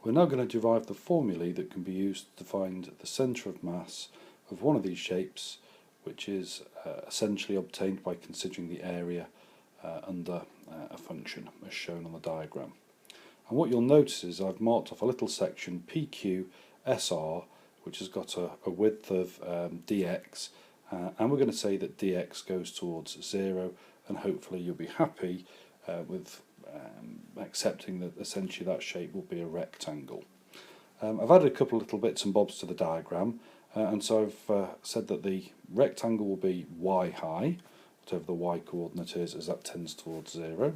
We're now going to derive the formulae that can be used to find the centre of mass of one of these shapes, which is essentially obtained by considering the area under a function as shown on the diagram. And what you'll notice is I've marked off a little section PQSR, which has got a width of dx, and we're going to say that dx goes towards 0, and hopefully you'll be happy with accepting that essentially that shape will be a rectangle. I've added a couple of little bits and bobs to the diagram, and so I've said that the rectangle will be y high, whatever the y coordinate is, as that tends towards 0.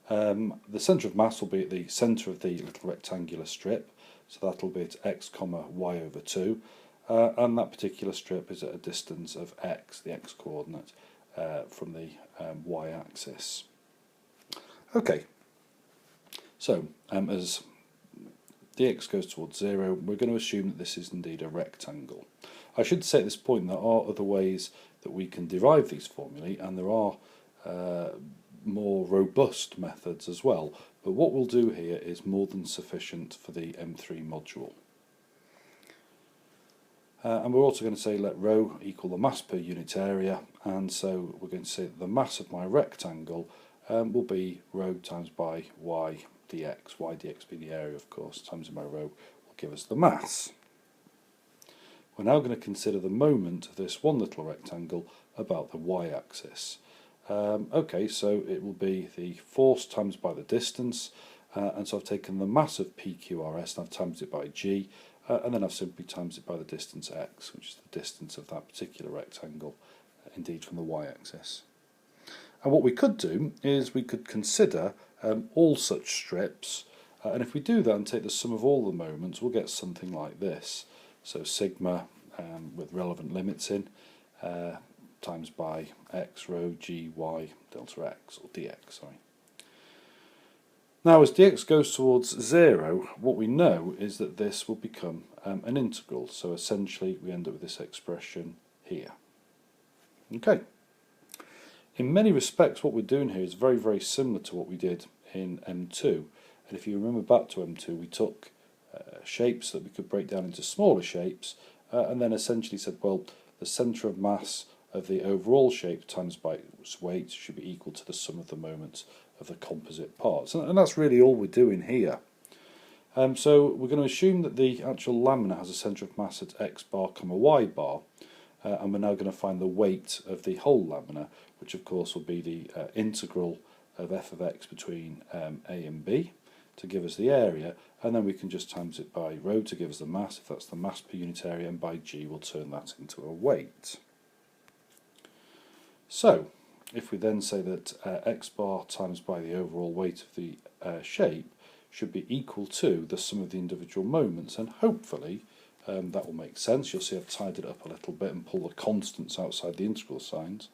The centre of mass will be at the centre of the little rectangular strip, so that'll be at x comma y over 2, and that particular strip is at a distance of x, the x coordinate, from the y-axis. Okay, so as dx goes towards 0, we're going to assume that this is indeed a rectangle. I should say at this point there are other ways that we can derive these formulae, and there are more robust methods as well, but what we'll do here is more than sufficient for the M3 module. And we're also going to say let rho equal the mass per unit area, and so we're going to say that the mass of my rectangle will be rho times by y dx, y dx being the area of course, times by rho will give us the mass. We're now going to consider the moment of this one little rectangle about the y-axis. Okay, so it will be the force times by the distance, and so I've taken the mass of PQRS and I've times it by g, and then I've simply times it by the distance x, which is the distance of that particular rectangle, indeed from the y-axis. And what we could do is we could consider all such strips, and if we do that and take the sum of all the moments, we'll get something like this. So sigma with relevant limits in, times by x rho g y delta x, or dx, sorry. Now as dx goes towards 0, what we know is that this will become an integral, so essentially we end up with this expression here. Okay. In many respects what we're doing here is very, very similar to what we did in M2, and if you remember back to M2 we took shapes that we could break down into smaller shapes, and then essentially said, well, the centre of mass of the overall shape times by its weight should be equal to the sum of the moments of the composite parts, and that's really all we're doing here. So we're going to assume that the actual lamina has a centre of mass at x bar comma y bar, and we're now going to find the weight of the whole lamina, which of course will be the integral of f of x between a and b to give us the area, and then we can just times it by rho to give us the mass, if that's the mass per unit area, and by g we'll turn that into a weight. So if we then say that x bar times by the overall weight of the shape should be equal to the sum of the individual moments, and hopefully that will make sense. You'll see I've tidied it up a little bit and pulled the constants outside the integral signs,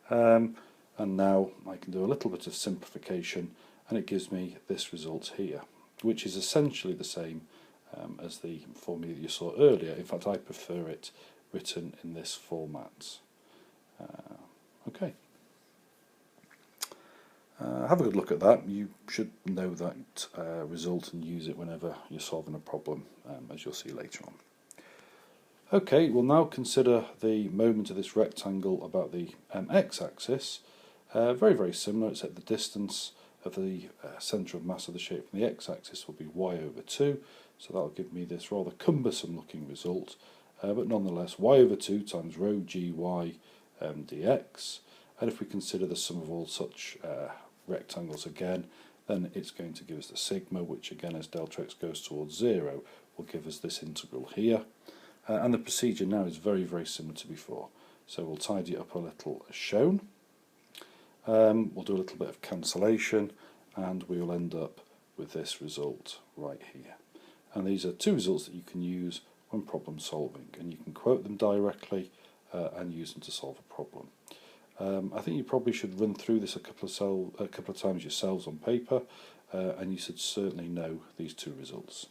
and now I can do a little bit of simplification, and it gives me this result here, which is essentially the same as the formula that you saw earlier. In fact, I prefer it written in this format. Okay. Have a good look at that. You should know that result and use it whenever you're solving a problem, as you'll see later on. Okay, we'll now consider the moment of this rectangle about the x-axis. Very, very similar, except the distance of the centre of mass of the shape from the x-axis will be y over 2, so that'll give me this rather cumbersome looking result, but nonetheless y over 2 times rho gy dx, and if we consider the sum of all such rectangles again, then it's going to give us the sigma, which again as delta x goes towards 0 will give us this integral here, and the procedure now is very, very similar to before. So we'll tidy it up a little as shown. We'll do a little bit of cancellation, and we will end up with this result right here. And these are two results that you can use when problem solving, and you can quote them directly and use them to solve a problem. I think you probably should run through this a couple of times yourselves on paper, and you should certainly know these two results.